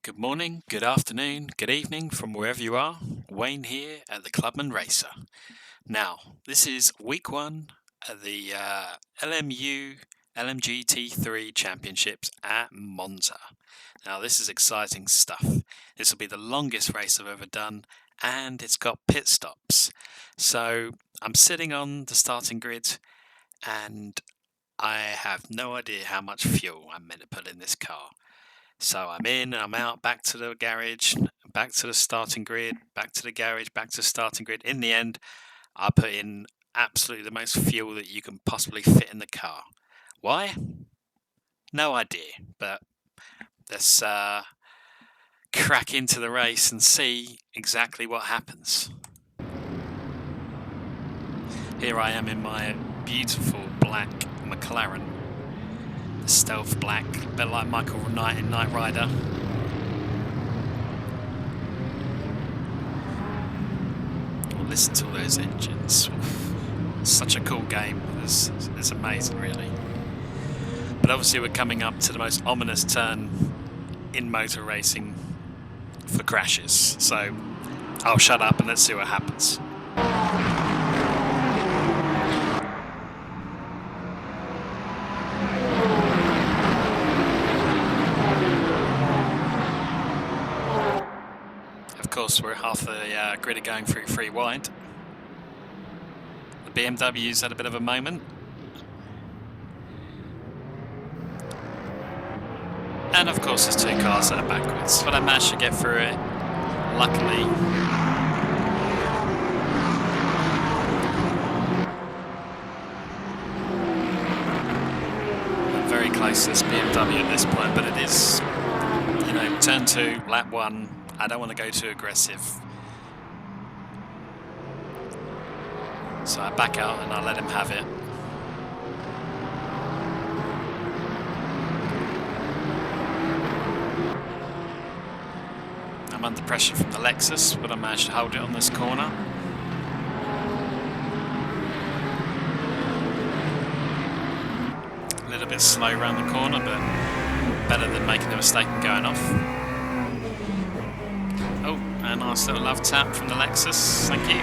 Good morning, good afternoon, good evening from wherever you are. Wayne here at the Clubman Racer. Now, this is week one of the LMU LMGT3 Championships at Monza. Now, this is exciting stuff. This will be the longest race I've ever done, and it's got pit stops. So, I'm sitting on the starting grid, and I have no idea how much fuel I'm meant to put in this car. So I'm in, I'm out, back to the garage, back to the starting grid, back to the garage, back to the starting grid. In the end, I put in absolutely the most fuel that you can possibly fit in the car. Why? No idea, but let's crack into the race and see exactly what happens. Here I am in my beautiful black McLaren. Stealth black, a bit like Michael Knight in Knight Rider. Well, listen to all those engines. It's such a cool game. It's amazing, really. But obviously we're coming up to the most ominous turn in motor racing for crashes. So I'll shut up and let's see what happens. Of course, we're half the grid are going through free wide. The BMW's had a bit of a moment. And of course there's two cars that are backwards, but I managed to get through it, luckily. I'm very close to this BMW at this point, but it is, turn 2, lap 1. I don't want to go too aggressive. So I back out and I let him have it. I'm under pressure from the Lexus, but I managed to hold it on this corner. A little bit slow around the corner, but better than making a mistake and going off. Oh, a nice little love tap from the Lexus, thank you.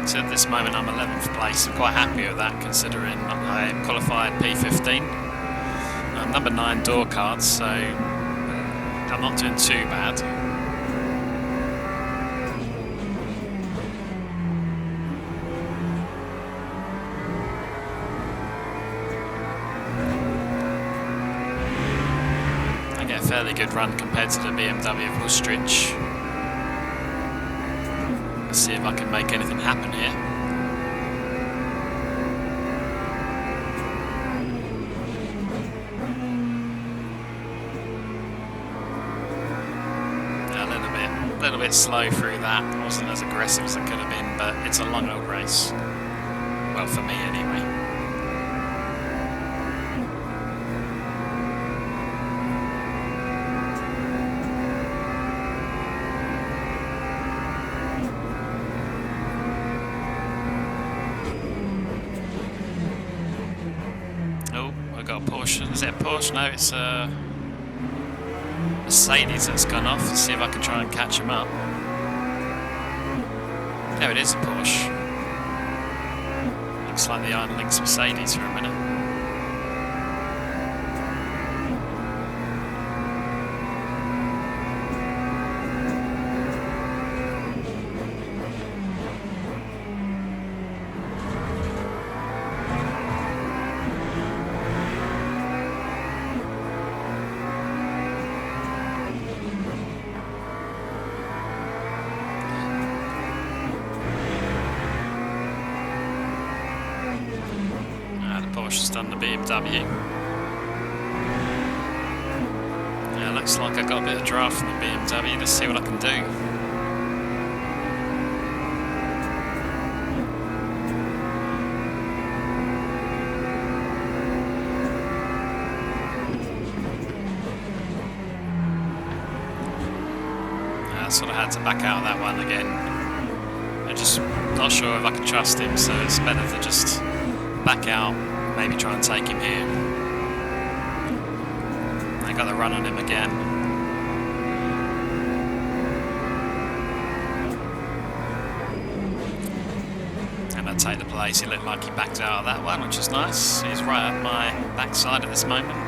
So at this moment I'm 11th place, I'm quite happy with that considering I qualified P15. I'm number 9 door card, so I'm not doing too bad. Fairly good run compared to the BMW of Ostrich. Let's see if I can make anything happen here. A little bit slow through that. Wasn't as aggressive as I could have been, but it's a long old race. Well, for me anyway. Got a Porsche. Is it a Porsche? No, it's a Mercedes that's gone off. Let's see if I can try and catch him up. There it is, a Porsche. Looks like the Iron Lynx Mercedes for a minute. Porsche's done the BMW. Yeah, looks like I got a bit of draft from the BMW. Let's see what I can do. I sort of had to back out of that one again. I'm just not sure if I can trust him, so it's better to just back out, maybe try and take him here. They got the run on him again. And I take the place. He looked like he backed out of that one, which is nice. He's right up my backside at this moment.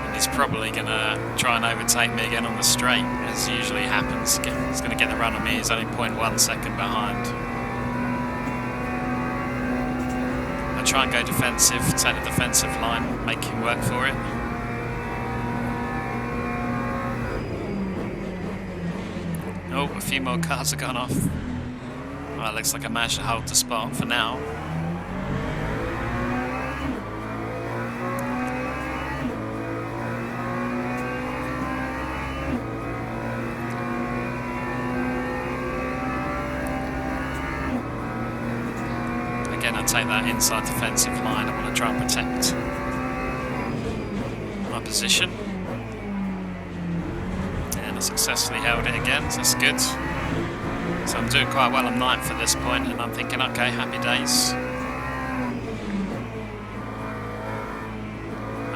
And he's probably going to try and overtake me again on the straight, as usually happens. He's going to get the run on me. He's only 0.1 second behind. I try and go defensive, take the defensive line, make him work for it. Oh, a few more cars have gone off. Well, it looks like I managed to hold the spot for now. Again, I take that inside defensive line. I want to try and protect my position. And I successfully held it again, so that's good. So I'm doing quite well. I'm 9th at this point, and I'm thinking, okay, happy days.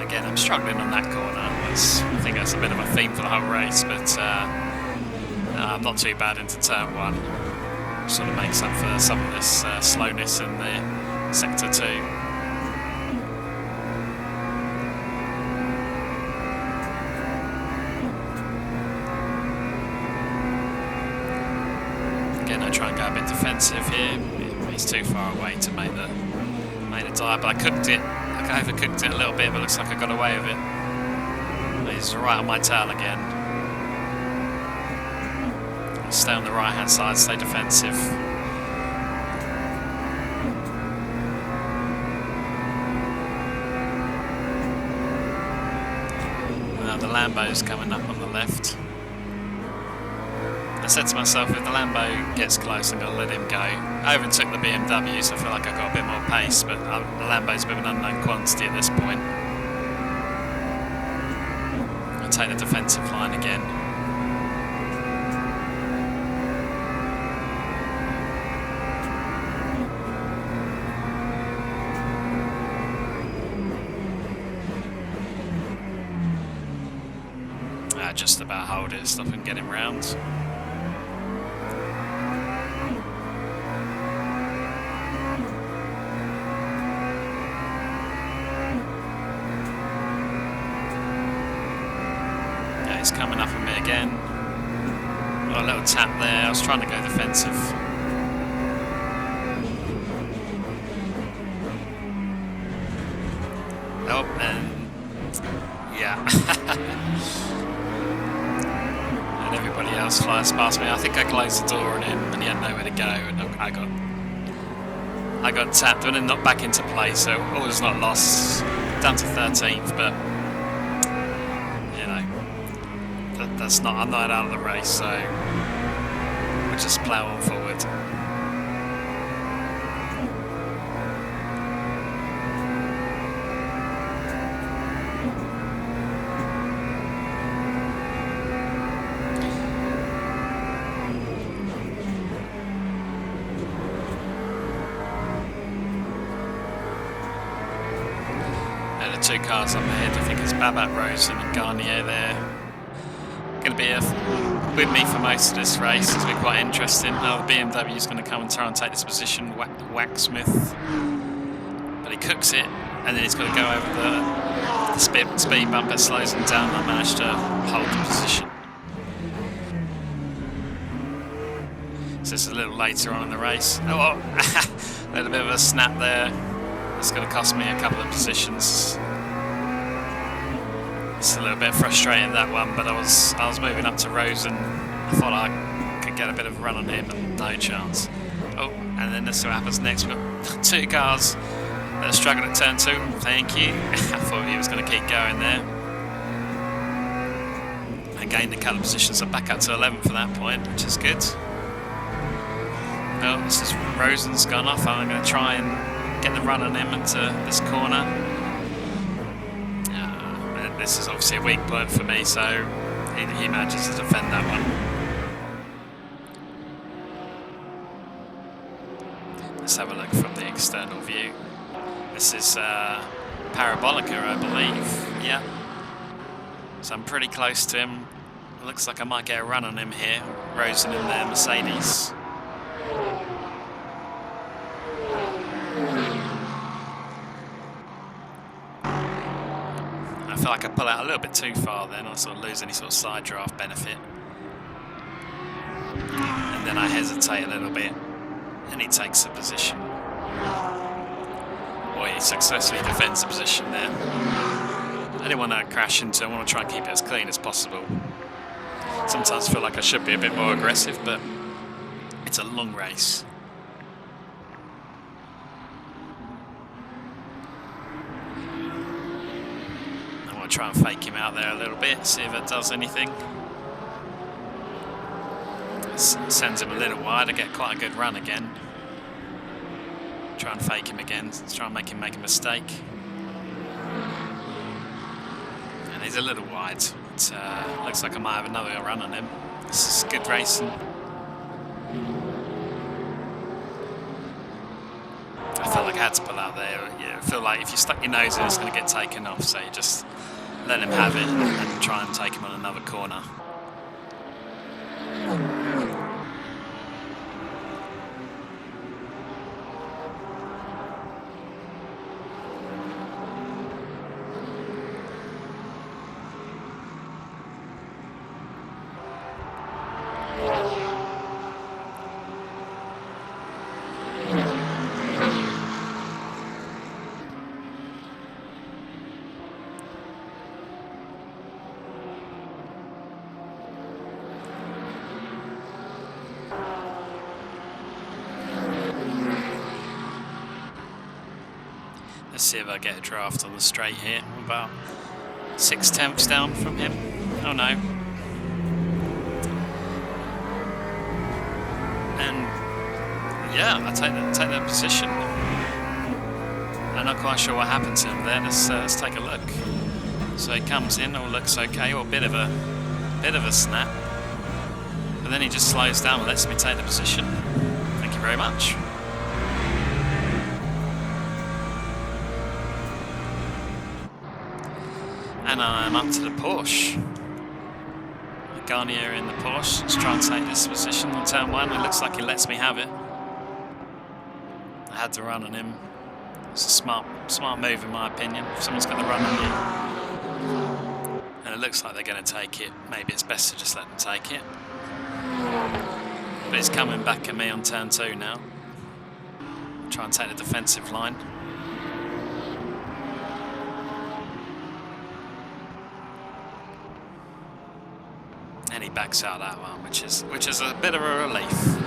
Again, I'm struggling on that corner. I think that's a bit of a theme for the whole race, but I'm not too bad into turn 1. Sort of makes up for some of this slowness in the sector 2. Again, I try and go a bit defensive here. He's too far away to make the dive, but I cooked it. I overcooked it a little bit, but looks like I got away with it. He's right on my tail again. Stay on the right hand side, stay defensive. Now the Lambo's coming up on the left. I said to myself, if the Lambo gets close, I'm going to let him go. I overtook the BMW, so I feel like I got a bit more pace, but the Lambo's a bit of an unknown quantity at this point. I'll take the defensive line again. Just about hold it, stop and get him round. Yeah, he's coming up on me again. Got a little tap there. I was trying to go defensive. Oh, and yeah. And everybody else flies past me. I think I closed the door on him and he had nowhere to go, and I got tapped and then knocked back into play, so all is not lost. Down to 13th, but you know, that's not, I'm not out of the race, so we'll just plough on forward. Two cars up ahead. I think it's Babat, Rosen and Garnier there. Going to be with me for most of this race. It's going to be quite interesting. Now the BMW is going to come and try and take this position, Whacksmith. But he cooks it, and then he's going to go over the speed bump. It slows him down, and I managed to hold the position. So it's a little later on in the race. Oh, well, a little bit of a snap there. It's going to cost me a couple of positions. It's a little bit frustrating, that one, but I was moving up to Rosen. I thought I could get a bit of a run on him, but no chance. Oh, and then this is what happens next. We've got two cars that are struggling at turn 2. Thank you. I thought he was going to keep going there. I gained a couple of positions. I'm back up to 11 for that point, which is good. Oh, this is Rosen's gone off. I'm going to try and get the run on him into this corner. This is obviously a weak point for me, so he manages to defend that one. Let's have a look from the external view. This is Parabolica, I believe. Yeah, So I'm pretty close to him. Looks like I might get a run on him here. Rosen in their Mercedes. I feel like I pull out a little bit too far then. I sort of lose any sort of side draft benefit. And then I hesitate a little bit. And he takes the position. Well, he successfully defends the position there. I didn't want to crash into him. I want to try and keep it as clean as possible. Sometimes I feel like I should be a bit more aggressive, but it's a long race. I want to try and fake him out there a little bit, see if it does anything. Sends him a little wide. I get quite a good run again. Try and fake him again. Try and make him make a mistake. And he's a little wide. It looks like I might have another run on him. This is good racing. I felt like I had to pull out there. Yeah, I feel like if you stuck your nose in, it's going to get taken off. So you just let him have it and try and take him on another corner. Let's see if I get a draft on the straight here. I'm about 6/10 down from him. Oh no. And yeah, I take that position. I'm not quite sure what happened to him there. Let's take a look. So he comes in, all looks okay, or a bit of a snap. But then he just slows down and lets me take the position. Thank you very much. And I'm up to the Porsche. Garnier in the Porsche. Let's try and take this position on turn 1. It looks like he lets me have it. I had to run on him. It's a smart move in my opinion. If someone's going to run on you. And it looks like they're going to take it. Maybe it's best to just let them take it. But it's coming back at me on turn 2 now. Try and take the defensive line. And he backs out that one, which is a bit of a relief.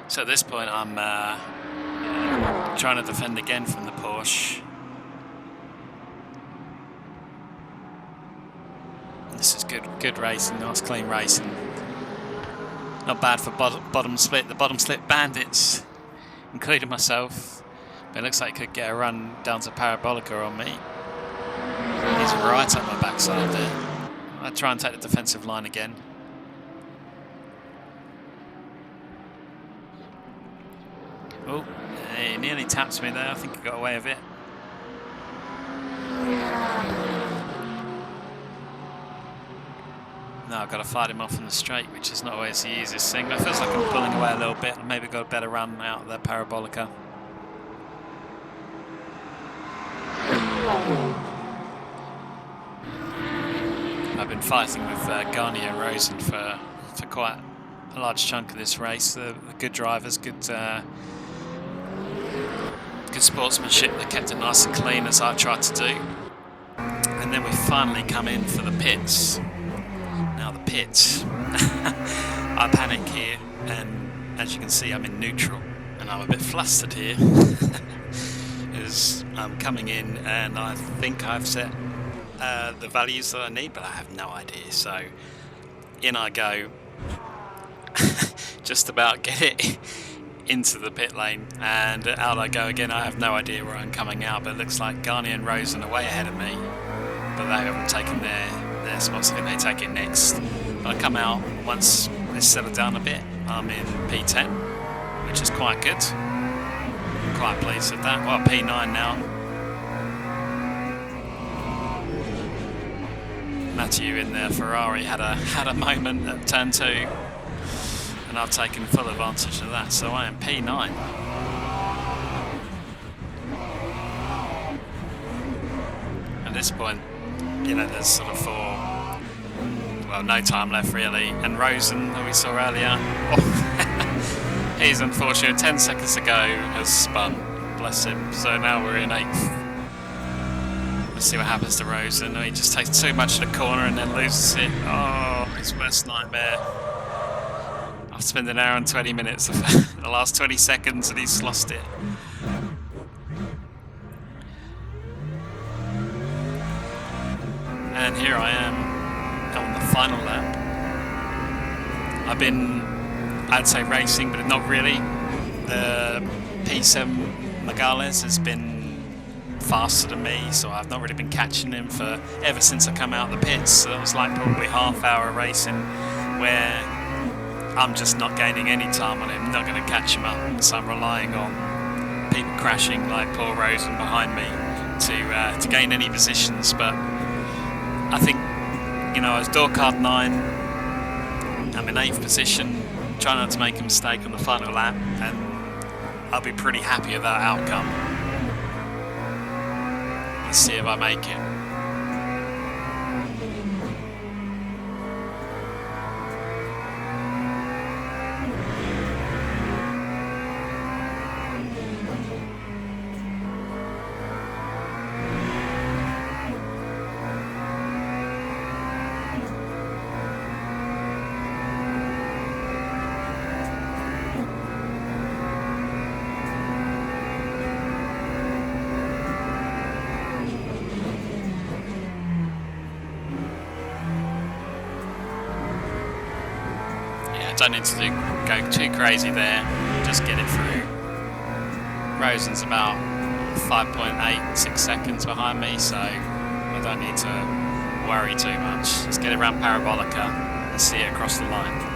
So at this point I'm trying to defend again from the Porsche. This is good racing, nice clean racing. Not bad for bottom split. The bottom split bandits, including myself. But it looks like he could get a run down to Parabolica on me. He's right up my backside there. I try and take the defensive line again. Oh, he nearly taps me there. I think he got away with it. No, I've got to fight him off in the straight, which is not always the easiest thing. But it feels like I'm pulling away a little bit. And maybe got a better run out of that Parabolica. I've been fighting with Garnier and Rosen for quite a large chunk of this race. They're good drivers, good sportsmanship. They kept it nice and clean as I tried to do. And then we finally come in for the pits. Now the pits, I panic here, and as you can see I'm in neutral, and I'm a bit flustered here. As I'm coming in and I think I've set the values that I need, but I have no idea. So in I go. just about get it into the pit lane, and out I go again. I have no idea where I'm coming out, but it looks like Garnier and Rosen are way ahead of me, but they haven't taken their spots. I think they take it next. But I come out once it's settled down a bit. I'm in P10, which is quite good. Quite pleased with that. Well, P9 now. Matthew in the Ferrari had a moment at turn 2, and I've taken full advantage of that. So I am P9. At this point, you know, there's sort of no time left really. And Rosen, that we saw earlier, he's unfortunate. 10 seconds to go, has spun. Bless him. So now we're in 8th. Let's see what happens to Rosen. He just takes too much of the corner and then loses it. Oh, his worst nightmare. I've spent an hour and 20 minutes of the last 20 seconds and he's lost it. And here I am on the final lap. I'd say racing, but not really. The P7 Megales has been faster than me, so I've not really been catching him ever since I come out of the pits. So it was like probably half-hour racing where I'm just not gaining any time on him, not going to catch him up. So I'm relying on people crashing like poor Rosen behind me to gain any positions. But I think, you know, as door card 9, I'm in 8th position, trying not to make a mistake on the final lap, and I'll be pretty happy with that outcome. Let's see if I make it. Don't need to go too crazy there, just get it through. Rosen's about 5.86 seconds behind me, so I don't need to worry too much. Let's get it around Parabolica and see it across the line.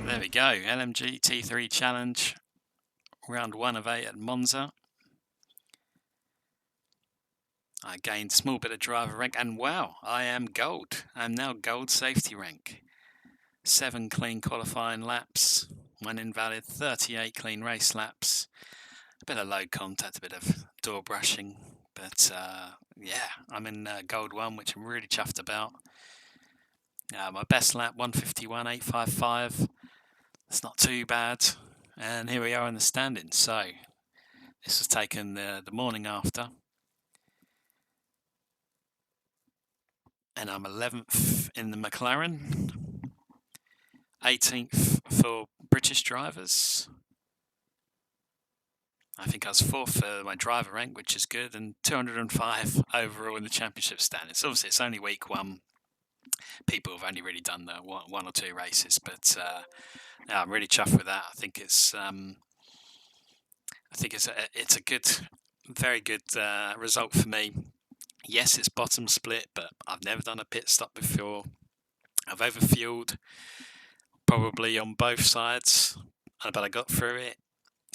There we go, LMGT3 challenge, round 1 of 8 at Monza. I gained a small bit of driver rank, and wow, I am gold. I'm now gold safety rank. 7 clean qualifying laps, 1 invalid, 38 clean race laps. A bit of low contact, a bit of door brushing, but yeah, I'm in gold 1, which I'm really chuffed about. My best lap, 151.855. That's not too bad. And here we are in the standings. So this was taken the morning after. And I'm 11th in the McLaren. 18th for British drivers. I think I was 4th for my driver rank, which is good. And 205 overall in the championship standings. Obviously, it's only week 1. People have only really done the 1 or 2 races, but yeah, I'm really chuffed with that. I think it's a good, very good result for me. Yes, it's bottom split, but I've never done a pit stop before. I've overfueled probably on both sides, but I got through it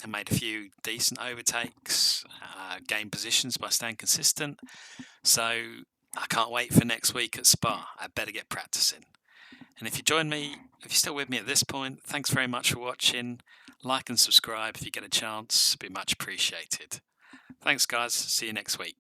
and made a few decent overtakes, gained positions by staying consistent. So I can't wait for next week at Spa. I better get practicing. And if you join me, if you're still with me at this point, thanks very much for watching. Like and subscribe if you get a chance. It'd be much appreciated. Thanks, guys. See you next week.